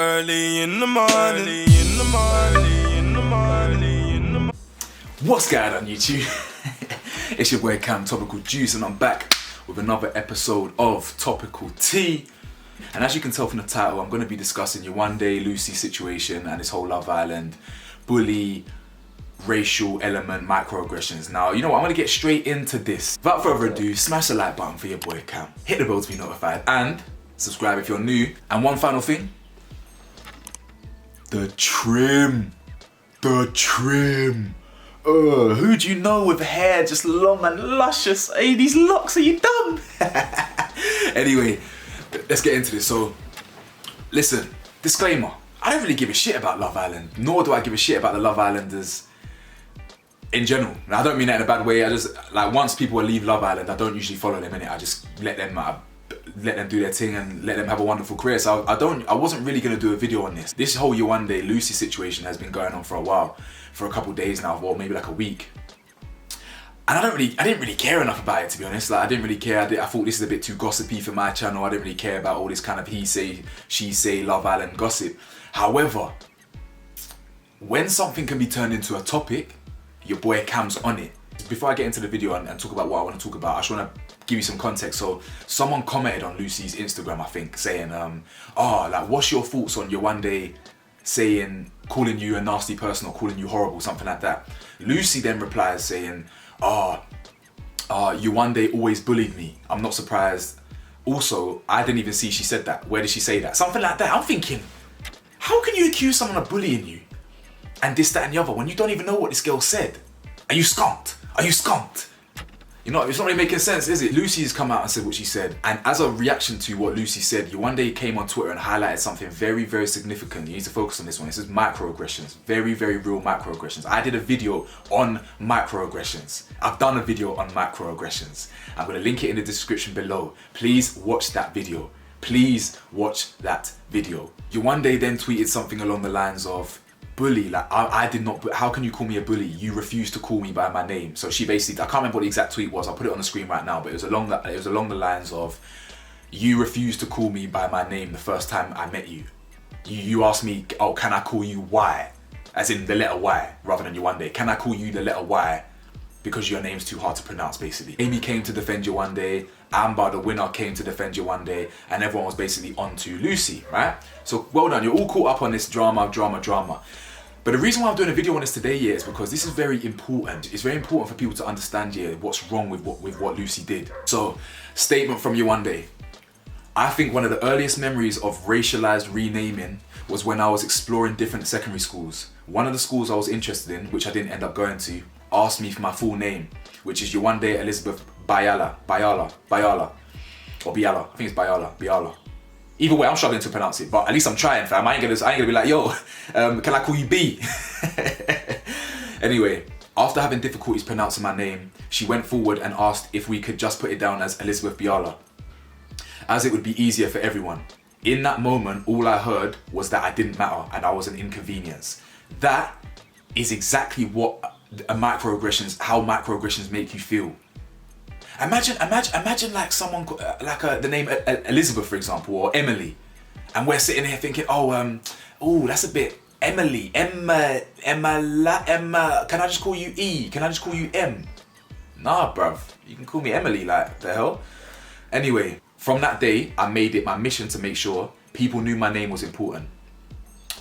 Early in the morning, What's going on YouTube? It's your boy Cam, Topical Juice, and I'm back with another episode of Topical Tea. And as you can tell from the title, I'm going to be discussing Yewande, Lucie situation and this whole Love Island bully, racial element, microaggressions. Now, you know what, I'm going to get straight into this. Without further ado, smash the like button for your boy Cam, hit the bell to be notified, and subscribe if you're new. And one final thing, the trim. Who do you know with hair just long and luscious? Hey, these locks, are you dumb? Anyway, let's get into this. So, listen, disclaimer. I don't really give a shit about Love Island, nor do I give a shit about the Love Islanders in general. Now, I don't mean that in a bad way. I just, like, once people leave Love Island, I don't usually follow them in it. I just let them do their thing and let them have a wonderful career. So I wasn't really gonna do a video on this. This whole Yewande Lucie situation has been going on for a while, for a couple of days now, or maybe like a week. And I didn't really care enough about it, to be honest. Like, I didn't really care. I thought this is a bit too gossipy for my channel. I didn't really care about all this kind of he say, she say, Love Island gossip. However, when something can be turned into a topic, your boy Cam's on it. Before I get into the video and talk about what I want to talk about, I just want to give you some context. So someone commented on Lucie's Instagram, I think, saying, like, what's your thoughts on Yewande saying, calling you a nasty person or calling you horrible, something like that. Lucie then replies saying, Yewande always bullied me. I'm not surprised. Also, I didn't even see she said that. Where did she say that? Something like that. I'm thinking, how can you accuse someone of bullying you and this, that and the other when you don't even know what this girl said? Are you skunked? Are you skunked? You know, it's not really making sense, is it? Lucie's come out and said what she said. And as a reaction to what Lucie said, Yewande came on Twitter and highlighted something very, very significant. You need to focus on this one. This is microaggressions. Very, very real microaggressions. I did a video on microaggressions. I've done a video on microaggressions. I'm going to link it in the description below. Please watch that video. Please watch that video. Yewande then tweeted something along the lines of, bully, like, I did not, how can you call me a bully? You refused to call me by my name. So she basically, I can't remember what the exact tweet was, I'll put it on the screen right now, but it was along the lines of, you refused to call me by my name the first time I met you. You asked me, oh, can I call you Y? As in the letter Y, rather than Yewande. Can I call you the letter Y? Because your name's too hard to pronounce, basically. Amy came to defend Yewande, Amber, the winner, came to defend Yewande, and everyone was basically on to Lucie, right? So well done, you're all caught up on this drama. But the reason why I'm doing a video on this today, is because this is very important. It's very important for people to understand, what's wrong with what Lucie did. So, statement from Yewande. I think one of the earliest memories of racialized renaming was when I was exploring different secondary schools. One of the schools I was interested in, which I didn't end up going to, asked me for my full name, which is Yewande Elizabeth Bayala, or Biala. I think it's Biala. Either way, I'm struggling to pronounce it, but at least I'm trying, fam. I ain't gonna be like, yo, can I call you B? Anyway, after having difficulties pronouncing my name, she went forward and asked if we could just put it down as Elizabeth Biala, as it would be easier for everyone. In that moment, all I heard was that I didn't matter and I was an inconvenience. That is exactly what how microaggressions make you feel. Imagine like someone, the name Elizabeth, for example, or Emily, and we're sitting here thinking, that's a bit Emily, Emma. Can I just call you E? Can I just call you M? Nah, bruv, you can call me Emily. Like, the hell. Anyway, from that day, I made it my mission to make sure people knew my name was important.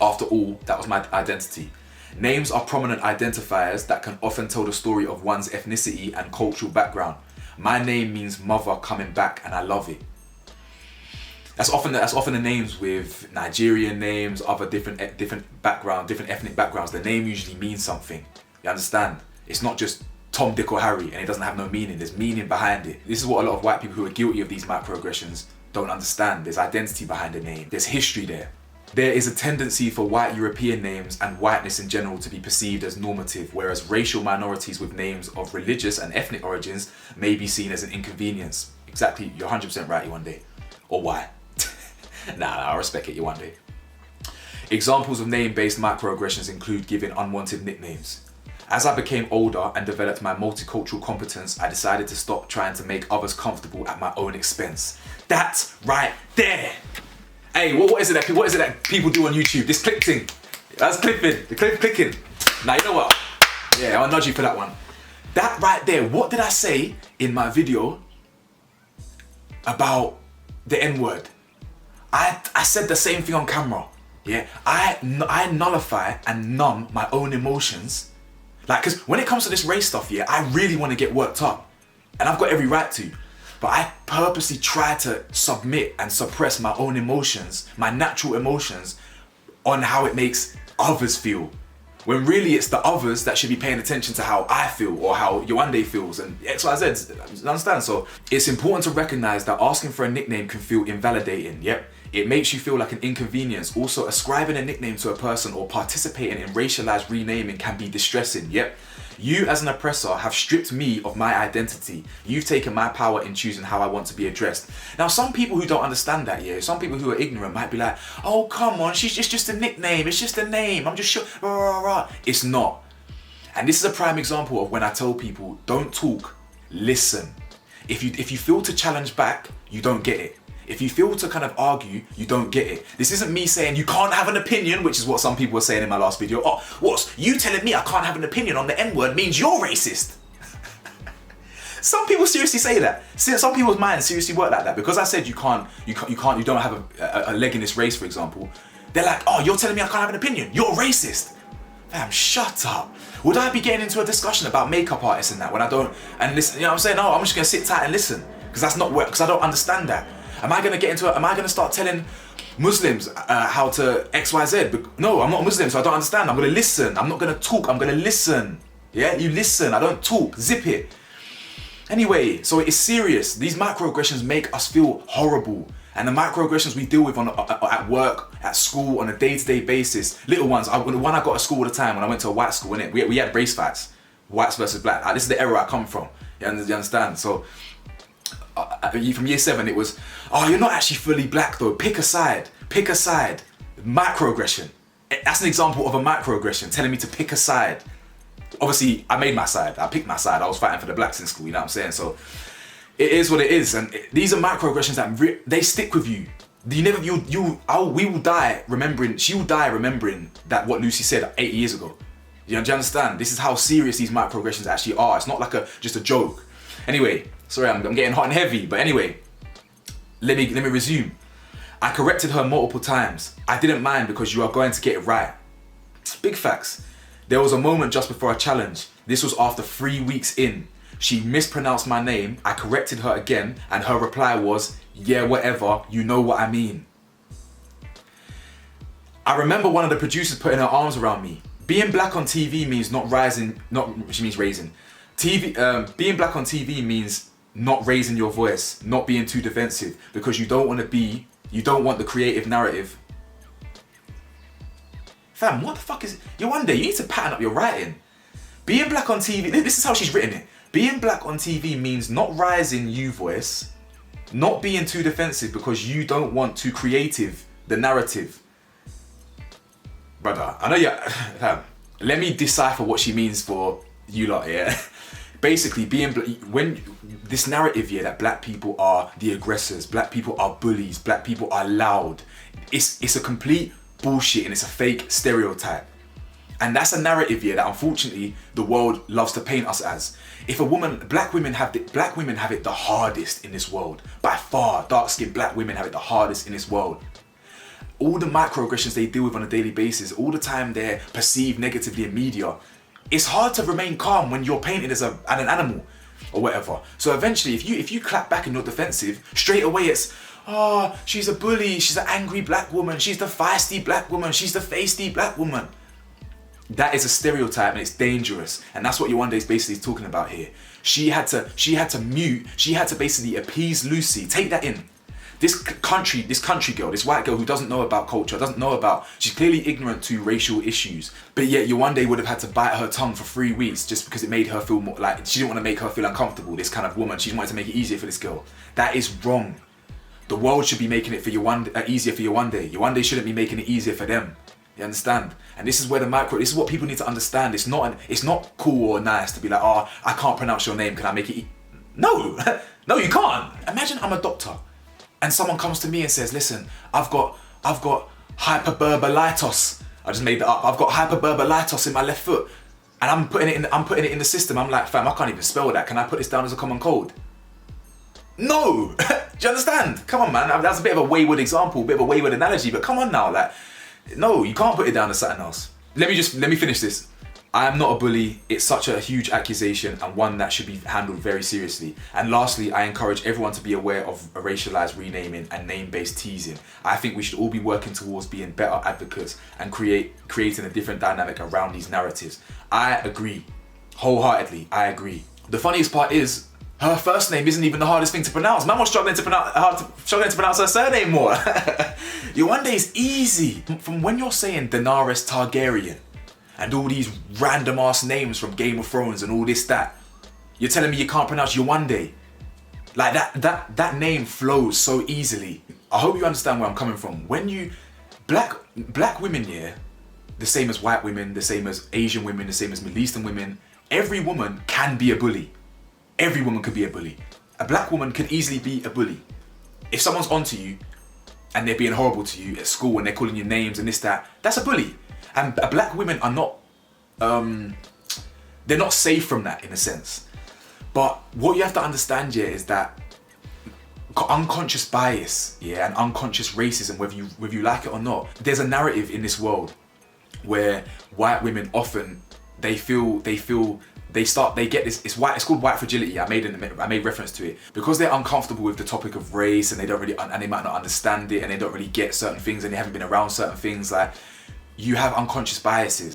After all, that was my identity. Names are prominent identifiers that can often tell the story of one's ethnicity and cultural background. My name means mother coming back, and I love it. That's often the names with Nigerian names, other different ethnic backgrounds. The name usually means something. You understand? It's not just Tom, Dick or Harry, and it doesn't have no meaning. There's meaning behind it. This is what a lot of white people who are guilty of these microaggressions don't understand. There's identity behind the name. There's history there. There is a tendency for white European names and whiteness in general to be perceived as normative, whereas racial minorities with names of religious and ethnic origins may be seen as an inconvenience. Exactly, you're 100% right, Yewande. Or why? Nah, I respect it, Yewande. Examples of name-based microaggressions include giving unwanted nicknames. As I became older and developed my multicultural competence, I decided to stop trying to make others comfortable at my own expense. That's right there! Hey, what is it that people do on YouTube? This clip thing. That's clipping. The clicking. Now, you know what? Yeah, I'll nudge you for that one. That right there, what did I say in my video about the N-word? I said the same thing on camera. Yeah, I nullify and numb my own emotions. Like, because when it comes to this race stuff, yeah, I really want to get worked up. And I've got every right to. But I purposely try to submit and suppress my own emotions, my natural emotions, on how it makes others feel. When really it's the others that should be paying attention to how I feel or how Yewande feels and XYZ. You understand? So it's important to recognize that asking for a nickname can feel invalidating. Yep. It makes you feel like an inconvenience. Also, ascribing a nickname to a person or participating in racialized renaming can be distressing. Yep. You as an oppressor have stripped me of my identity. You've taken my power in choosing how I want to be addressed. Now, some people who don't understand that, yeah, some people who are ignorant might be like, oh, come on, she's just a nickname. It's just a name. I'm just sure. Rah, rah, rah. It's not. And this is a prime example of when I tell people, don't talk, listen. If you feel to challenge back, you don't get it. If you feel to kind of argue, you don't get it. This isn't me saying you can't have an opinion, which is what some people were saying in my last video. Oh, what's you telling me I can't have an opinion on the N-word means you're racist? Some people seriously say that. Some people's minds seriously work like that. Because I said you don't have a leg in this race, for example. They're like, oh, you're telling me I can't have an opinion. You're racist. Fam, shut up. Would I be getting into a discussion about makeup artists and that when I don't, and listen, you know what I'm saying? No, I'm just gonna sit tight and listen. Because that's not work, because I don't understand that. Am I gonna start telling Muslims how to XYZ? No, I'm not Muslim, so I don't understand. I'm gonna listen. I'm not gonna talk, I'm gonna listen. Yeah, you listen, I don't talk, zip it. Anyway, so it's serious. These microaggressions make us feel horrible. And the microaggressions we deal with at work, at school, on a day-to-day basis. Little ones, the one I got at school all the time when I went to a white school, innit? We had race fights, whites versus black. This is the era I come from, you understand? So, from year 7 it was, oh, you're not actually fully black though, pick a side. Microaggression. That's an example of a microaggression, telling me to pick a side. Obviously I made my side, I picked my side, I was fighting for the blacks in school, you know what I'm saying? So it is what it is, and these are microaggressions that they stick with you. We will die remembering, she will die remembering that what Lucie said 8 years ago. Do you understand? This is how serious these microaggressions actually are. It's not like just a joke. Anyway, sorry, I'm getting hot and heavy, but anyway, let me resume. I corrected her multiple times. I didn't mind because you are going to get it right. Big facts. There was a moment just before a challenge. This was after 3 weeks in. She mispronounced my name. I corrected her again, and her reply was, yeah, whatever, you know what I mean. I remember one of the producers putting her arms around me. Being black on TV means she means raising. Being black on TV means not raising your voice, not being too defensive, because you don't want the creative narrative. Fam, what the fuck is, Yewande, you need to pattern up your writing. Being black on TV, this is how she's written it. Being black on TV means not rising you voice, not being too defensive because you don't want to creative the narrative. Brother, I know you, let me decipher what she means for you lot, yeah? Basically, when this narrative here that black people are the aggressors, black people are bullies, black people are loud, it's a complete bullshit and it's a fake stereotype. And that's a narrative here that unfortunately the world loves to paint us as. If black women have it the hardest in this world. By far, dark-skinned black women have it the hardest in this world. All the microaggressions they deal with on a daily basis, all the time they're perceived negatively in media, it's hard to remain calm when you're painted as an animal or whatever. So eventually, if you clap back and you're defensive, straight away it's, oh, she's a bully, she's an angry black woman, she's the feisty black woman, she's the feisty black woman. That is a stereotype and it's dangerous. And that's what Yewande is basically talking about here. She had to basically appease Lucie. Take that in. This country girl, this white girl who doesn't know about culture, she's clearly ignorant to racial issues. But yet Yewande would have had to bite her tongue for 3 weeks just because it made her feel more like, she didn't want to make her feel uncomfortable, this kind of woman. She wanted to make it easier for this girl. That is wrong. The world should be making it for easier for Yewande. Yewande shouldn't be making it easier for them. You understand? And this is where this is what people need to understand. It's not cool or nice to be like, oh, I can't pronounce your name, can I make it No, no, you can't. Imagine I'm a doctor and someone comes to me and says, listen, I've got I've got hyperburbolitis. I just made that up. I've got hyperburbolitis in my left foot, and I'm putting it in the system. I'm like, fam, I can't even spell that. Can I put this down as a common cold? No. Do you understand? Come on, man. That's a bit of a wayward example, a bit of a wayward analogy, but come on now, like, no, you can't put it down as something else. Let me finish this. I am not a bully. It's such a huge accusation and one that should be handled very seriously. And lastly, I encourage everyone to be aware of racialized renaming and name-based teasing. I think we should all be working towards being better advocates and creating a different dynamic around these narratives. I agree. Wholeheartedly, I agree. The funniest part is, her first name isn't even the hardest thing to pronounce. Man was struggling to pronounce her surname more. Yewande is easy. From when you're saying Daenerys Targaryen, and all these random ass names from Game of Thrones and all this, that. You're telling me you can't pronounce Yewande? Like that name flows so easily. I hope you understand where I'm coming from. When you, black women, yeah, the same as white women, the same as Asian women, the same as Middle Eastern women, every woman can be a bully. Every woman could be a bully. A black woman could easily be a bully. If someone's onto you and they're being horrible to you at school and they're calling you names and this, that, that's a bully. And black women are not, they're not safe from that in a sense. But what you have to understand here is that unconscious bias, yeah, and unconscious racism, whether you like it or not, there's a narrative in this world where white women often, they get this, it's called white fragility. I made reference to it because they're uncomfortable with the topic of race and they might not understand it and they don't really get certain things and they haven't been around certain things. Like, you have unconscious biases.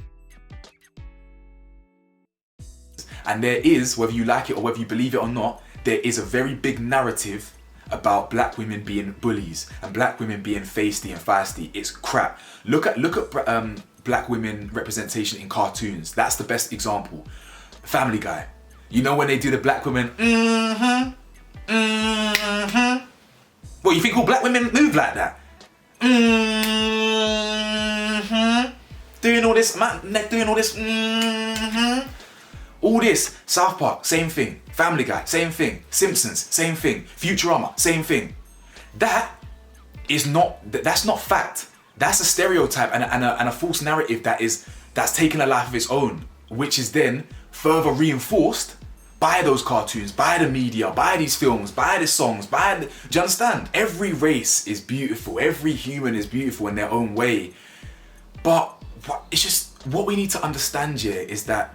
And there is, whether you like it or whether you believe it or not, there is a very big narrative about black women being bullies and black women being feisty and feisty. It's crap. Look at black women representation in cartoons. That's the best example. Family Guy. You know when they do the black women, Well, you think all black women move like that? Doing all this, doing all this, all this. South Park, same thing. Family Guy, same thing. Simpsons, same thing. Futurama, same thing. That's not fact. That's a stereotype and a false narrative that's taken a life of its own, which is then further reinforced by those cartoons, by the media, by these films, by the songs, do you understand? Every race is beautiful. Every human is beautiful in their own way. But it's just, what we need to understand here is that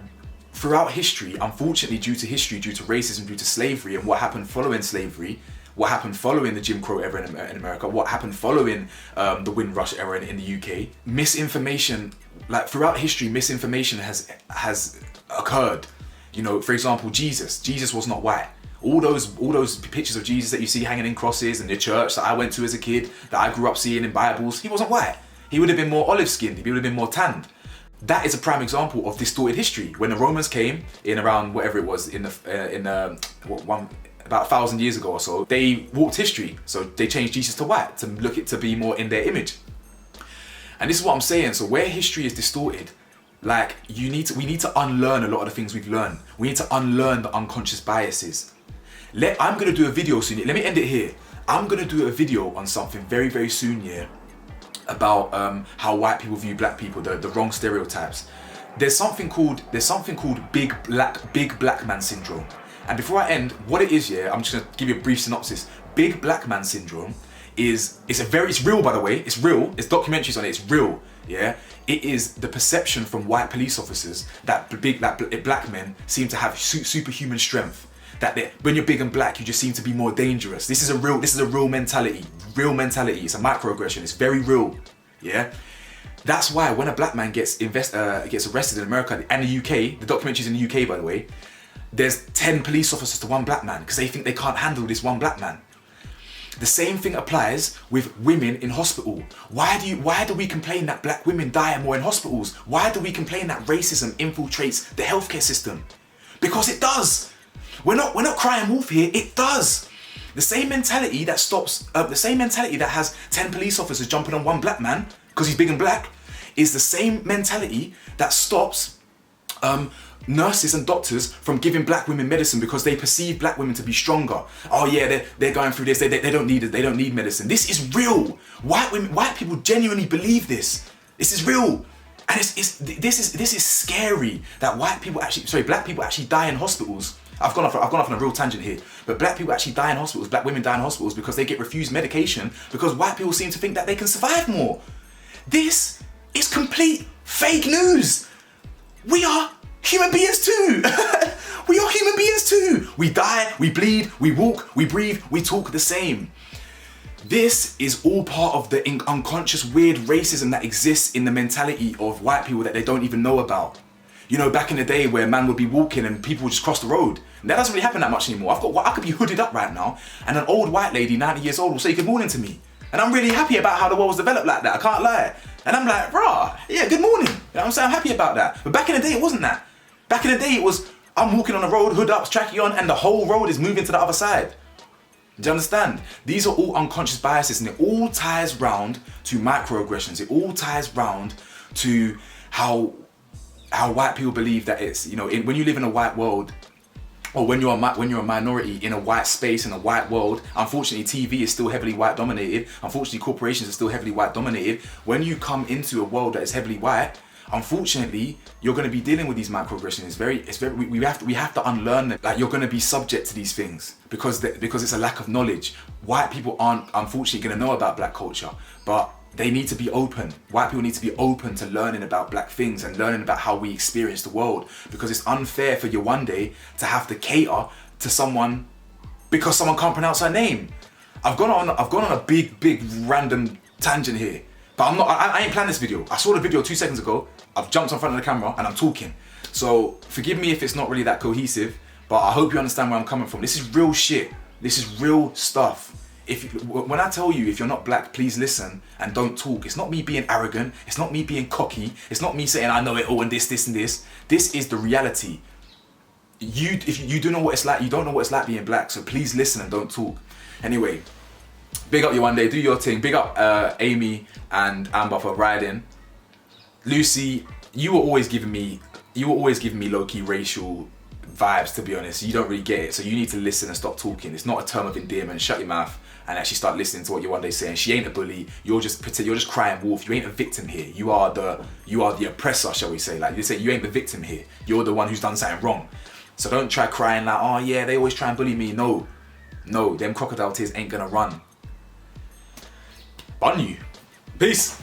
throughout history, unfortunately due to racism, due to slavery and what happened following slavery, what happened following the Jim Crow era in America, what happened following the Windrush era in the UK, misinformation, like throughout history, misinformation has occurred. You know, for example, Jesus was not white. All those pictures of Jesus that you see hanging in crosses in the church that I went to as a kid, that I grew up seeing in Bibles, he wasn't white. He would have been more olive-skinned, he would have been more tanned. That is a prime example of distorted history. When the Romans came in around whatever it was, about 1,000 years ago or so, they warped history. So they changed Jesus to white to look it to be more in their image. And this is what I'm saying. So where history is distorted, like we need to unlearn a lot of the things we've learned. We need to unlearn the unconscious biases. I'm gonna do a video soon. Let me end it here. I'm gonna do a video on something very, very soon, yeah, about how white people view black people, the wrong stereotypes. There's something called big black man syndrome. And before I end, what it is, yeah, I'm just gonna give you a brief synopsis. Big black man syndrome it's real, by the way. It's real. It's documentaries on it. It's real. Yeah. It is the perception from white police officers that black men seem to have superhuman strength. That when you're big and black, you just seem to be more dangerous. This is a real mentality. Real mentality. It's a microaggression. It's very real. Yeah. That's why when a black man gets arrested in America and the UK, the documentaries in the UK, by the way, there's 10 police officers to one black man because they think they can't handle this one black man. The same thing applies with women in hospital. Why do we complain that black women die more in hospitals? Why do we complain that racism infiltrates the healthcare system? Because it does. We're not crying wolf here. It does. The same mentality that has 10 police officers jumping on one black man because he's big and black is the same mentality that stops nurses and doctors from giving black women medicine because they perceive black women to be stronger. Oh yeah, they're going through this. They don't need it. They don't need medicine. This is real. White people genuinely believe this. This is real, and this is scary that black people actually die in hospitals. I've gone off on a real tangent here, but black people actually die in hospitals. Black women die in hospitals because they get refused medication because white people seem to think that they can survive more. This is complete fake news. We are human beings too. We are human beings too. We die, we bleed, we walk, we breathe, we talk the same. This is all part of the unconscious weird racism that exists in the mentality of white people that they don't even know about. You know, back in the day where a man would be walking and people would just cross the road. And that doesn't really happen that much anymore. I could be hooded up right now and an old white lady, 90 years old, will say good morning to me. And I'm really happy about how the world's developed like that, I can't lie. And I'm like, rah, yeah, good morning. You know what I'm saying? I'm happy about that. But back in the day, it wasn't that. Back in the day, it was, I'm walking on the road, hood up, trackie on, and the whole road is moving to the other side. Do you understand? These are all unconscious biases, and it all ties round to microaggressions. It all ties round to how white people believe that it's, you know, when you live in a white world, or when you're a minority in a white space, in a white world, unfortunately TV is still heavily white dominated. Unfortunately corporations are still heavily white dominated. When you come into a world that is heavily white, unfortunately you're going to be dealing with these microaggressions. We have to unlearn them. Like, you're going to be subject to these things because it's a lack of knowledge. White people aren't unfortunately going to know about black culture, but they need to be open. White people need to be open to learning about black things and learning about how we experience the world, because it's unfair for Yewande to have to cater to someone because someone can't pronounce her name. I've gone on a big random tangent here, but I ain't planned this video. I saw the video 2 seconds ago. I've jumped in front of the camera and I'm talking. So forgive me if it's not really that cohesive, but I hope you understand where I'm coming from. This is real shit. This is real stuff. When I tell you, if you're not black, please listen and don't talk. It's not me being arrogant. It's not me being cocky. It's not me saying I know it all and this and this. This is the reality. If you do know what it's like, you don't know what it's like being black. So please listen and don't talk. Anyway, big up Yewande, do your thing. Big up Amy and Amber for riding. Lucie, you were always giving me low-key racial vibes, to be honest. You don't really get it, so you need to listen and stop talking. It's not a term of endearment. Shut your mouth and actually start listening to what Yewande's saying. She ain't a bully. You're just crying wolf. You ain't a victim here. You are the oppressor, shall we say? Like, you say you ain't the victim here. You're the one who's done something wrong. So don't try crying like, oh yeah, they always try and bully me. No, them crocodile tears ain't gonna run. Bun you. Peace.